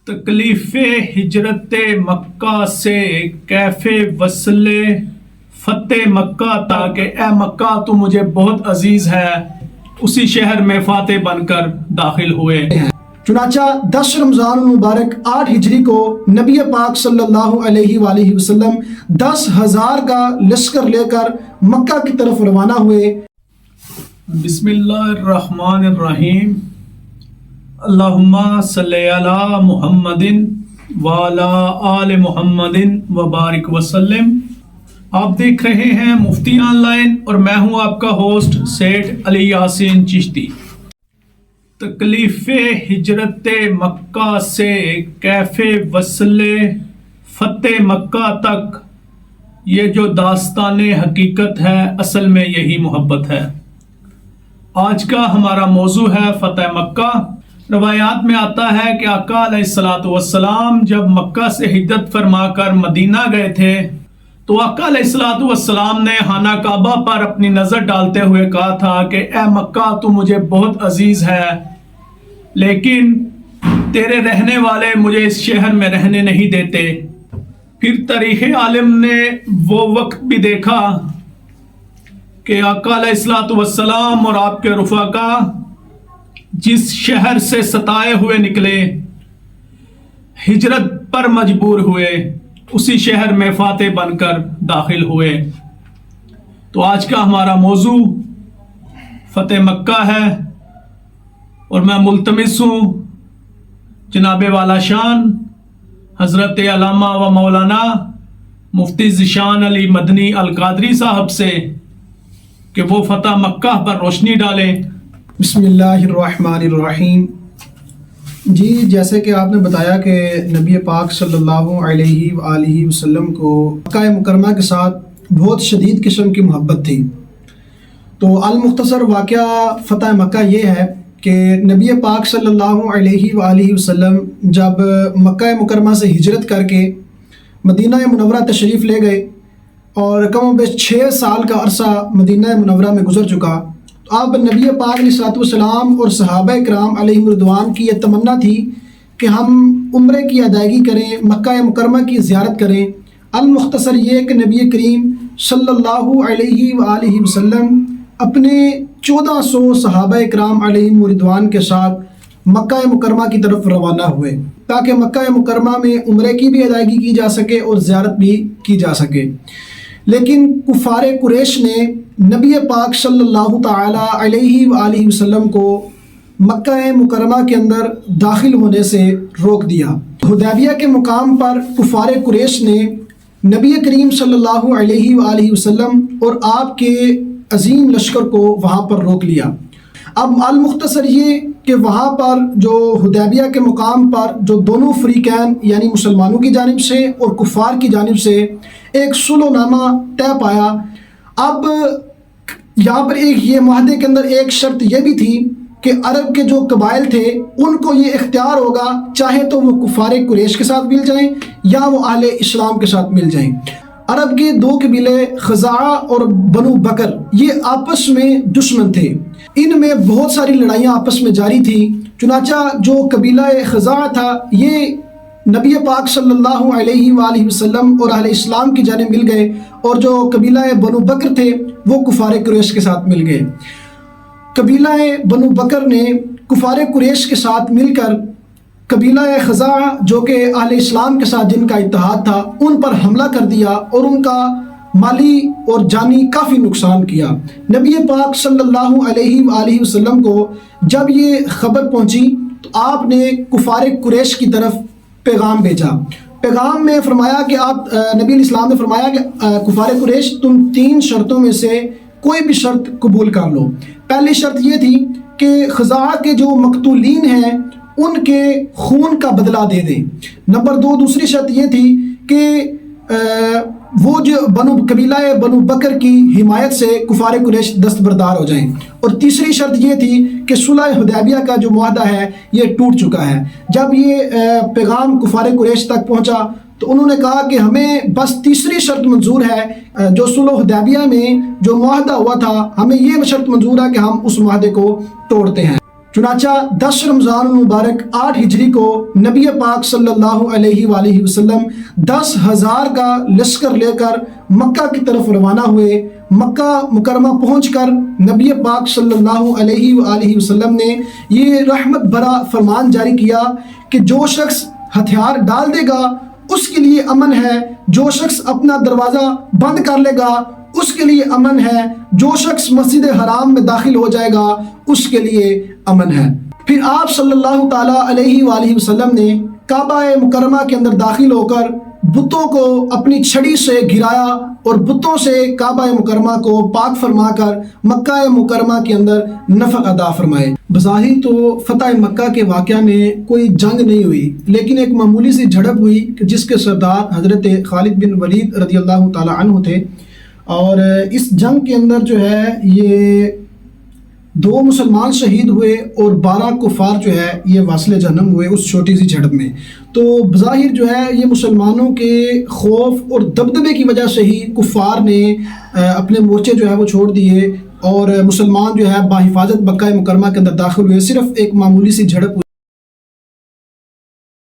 تکلیف ہجرت مکہ سے کیف وصل فتح مکہ تھا کہ اے مکہ تو مجھے بہت عزیز ہے، اسی شہر میں فاتح بن کر داخل ہوئے۔ چنانچہ 10 رمضان المبارک 8 ہجری کو نبی پاک صلی اللہ علیہ وآلہ وسلم 10,000 کا لشکر لے کر مکہ کی طرف روانہ ہوئے۔ بسم اللہ الرحمن الرحیم، اللہم صلی علی محمد وعلی آل محمد وبارک وسلم۔ آپ دیکھ رہے ہیں مفتی آن لائن اور میں ہوں آپ کا ہوسٹ سیٹھ علی یاسین چشتی۔ تکلیف ہجرت مکہ سے کیف وصل فتح مکہ تک، یہ جو داستان حقیقت ہے اصل میں یہی محبت ہے۔ آج کا ہمارا موضوع ہے فتح مکہ۔ روایات میں آتا ہے کہ آقا علیہ الصلوۃ والسلام جب مکہ سے ہجرت فرما کر مدینہ گئے تھے تو آقا علیہ الصلوۃ والسلام نے خانہ کعبہ پر اپنی نظر ڈالتے ہوئے کہا تھا کہ اے مکہ تو مجھے بہت عزیز ہے، لیکن تیرے رہنے والے مجھے اس شہر میں رہنے نہیں دیتے۔ پھر تاریخ عالم نے وہ وقت بھی دیکھا کہ آقا علیہ الصلوۃ والسلام اور آپ کے رفقا جس شہر سے ستائے ہوئے نکلے، ہجرت پر مجبور ہوئے، اسی شہر میں فاتح بن کر داخل ہوئے۔ تو آج کا ہمارا موضوع فتح مکہ ہے، اور میں ملتمس ہوں جناب والا شان حضرت علامہ و مولانا مفتی ذیشان علی مدنی القادری صاحب سے کہ وہ فتح مکہ پر روشنی ڈالیں۔ بسم اللہ الرحمن الرحیم۔ جی، جیسے کہ آپ نے بتایا کہ نبی پاک صلی اللہ علیہ وآلہ وسلم کو مکہ مکرمہ کے ساتھ بہت شدید قسم کی محبت تھی، تو المختصر واقعہ فتح مکہ یہ ہے کہ نبی پاک صلی اللہ علیہ وآلہ وسلم جب مکہ مکرمہ سے ہجرت کر کے مدینہ منورہ تشریف لے گئے اور کم و بیش 6 سال کا عرصہ مدینہ منورہ میں گزر چکا، تو اب نبی پاک علیہ الصلوۃ والسلام اور صحابہ کرام علیہم رضوان کی یہ تمنا تھی کہ ہم عمرے کی ادائیگی کریں، مکہ مکرمہ کی زیارت کریں۔ المختصر یہ کہ نبی کریم صلی اللہ علیہ وآلہ وسلم اپنے 1400 صحابہ کرام علیہم رضوان کے ساتھ مکہ مکرمہ کی طرف روانہ ہوئے تاکہ مکہ مکرمہ میں عمرے کی بھی ادائیگی کی جا سکے اور زیارت بھی کی جا سکے۔ لیکن کفار قریش نے نبی پاک صلی اللہ تعالی علیہ وآلہ وسلم کو مکہ مکرمہ کے اندر داخل ہونے سے روک دیا۔ حدیبیہ کے مقام پر کفار قریش نے نبی کریم صلی اللہ علیہ وآلہ وسلم اور آپ کے عظیم لشکر کو وہاں پر روک لیا۔ اب المختصر یہ کہ وہاں پر جو حدیبیہ کے مقام پر جو دونوں فریقین یعنی مسلمانوں کی جانب سے اور کفار کی جانب سے ایک صلح نامہ طے پایا۔ اب یہاں پر یہ معاہدے کے اندر ایک شرط یہ بھی تھی کہ عرب کے جو قبائل تھے ان کو یہ اختیار ہوگا، چاہے تو وہ کفار قریش کے ساتھ مل جائیں یا وہ اہل اسلام کے ساتھ مل جائیں۔ عرب کے 2 قبیلے خزاعہ اور بنو بکر یہ آپس میں دشمن تھے، ان میں بہت ساری لڑائیاں آپس میں جاری تھی۔ چنانچہ جو قبیلہ خزاعہ تھا یہ نبی پاک صلی اللہ علیہ وآلہ وسلم اور اہل اسلام کی جانب مل گئے، اور جو قبیلہ بنو بکر تھے وہ کفار قریش کے ساتھ مل گئے۔ قبیلہ بنو بکر نے کفار قریش کے ساتھ مل کر قبیلہ خزاعہ جو کہ اہل اسلام کے ساتھ جن کا اتحاد تھا ان پر حملہ کر دیا اور ان کا مالی اور جانی کافی نقصان کیا۔ نبی پاک صلی اللہ علیہ وآلہ وسلم کو جب یہ خبر پہنچی تو آپ نے کفار قریش کی طرف پیغام بھیجا۔ پیغام میں فرمایا کہ آپ نبی علیہ السلام نے فرمایا کہ کفار قریش تم 3 شرطوں میں سے کوئی بھی شرط قبول کر لو۔ پہلی شرط یہ تھی کہ خزاعہ کے جو مقتولین ہیں ان کے خون کا بدلہ دے دیں۔ نمبر 2 دوسری شرط یہ تھی کہ وہ جو قبیلہ بنو بکر کی حمایت سے کفار قریش دستبردار ہو جائیں، اور تیسری شرط یہ تھی کہ صلح حدیبیہ کا جو معاہدہ ہے یہ ٹوٹ چکا ہے۔ جب یہ پیغام کفار قریش تک پہنچا تو انہوں نے کہا کہ ہمیں بس تیسری شرط منظور ہے، جو صلح حدیبیہ میں جو معاہدہ ہوا تھا ہمیں یہ شرط منظور ہے کہ ہم اس معاہدے کو توڑتے ہیں۔ چنانچہ 10 رمضان المبارک 8 ہجری کو نبی پاک صلی اللہ علیہ وآلہ وسلم 10,000 کا لشکر لے کر مکہ کی طرف روانہ ہوئے۔ مکہ مکرمہ پہنچ کر نبی پاک صلی اللہ علیہ وآلہ وسلم نے یہ رحمت بھرا فرمان جاری کیا کہ جو شخص ہتھیار ڈال دے گا اس کے لیے امن ہے، جو شخص اپنا دروازہ بند کر لے گا اس کے لیے امن ہے، جو شخص مسجد حرام میں داخل ہو جائے گا اس کے لیے امن ہے۔ پھر آپ صلی اللہ تعالیٰ علیہ وآلہ وسلم نے کعبہ مکرمہ کے اندر داخل ہو کر بتوں کو اپنی چھڑی سے گرایا اور بتوں سے کعبہ مکرمہ کو پاک فرما کر مکہ مکرمہ کے اندر نفل ادا فرمائے۔ بظاہر تو فتح مکہ کے واقعہ میں کوئی جنگ نہیں ہوئی، لیکن ایک معمولی سی جھڑپ ہوئی کہ جس کے سردار حضرت خالد بن ولید رضی اللہ تعالیٰ عنہ تھے، اور اس جنگ کے اندر جو ہے یہ 2 مسلمان شہید ہوئے اور 12 کفار جو ہے یہ واصل جہنم ہوئے اس چھوٹی سی جھڑپ میں۔ تو بظاہر جو ہے یہ مسلمانوں کے خوف اور دبدبے کی وجہ سے ہی کفار نے اپنے مورچے جو ہے وہ چھوڑ دیے اور مسلمان جو ہے باحفاظت مکہ مکرمہ کے اندر داخل ہوئے، صرف ایک معمولی سی جھڑپ ہوئی۔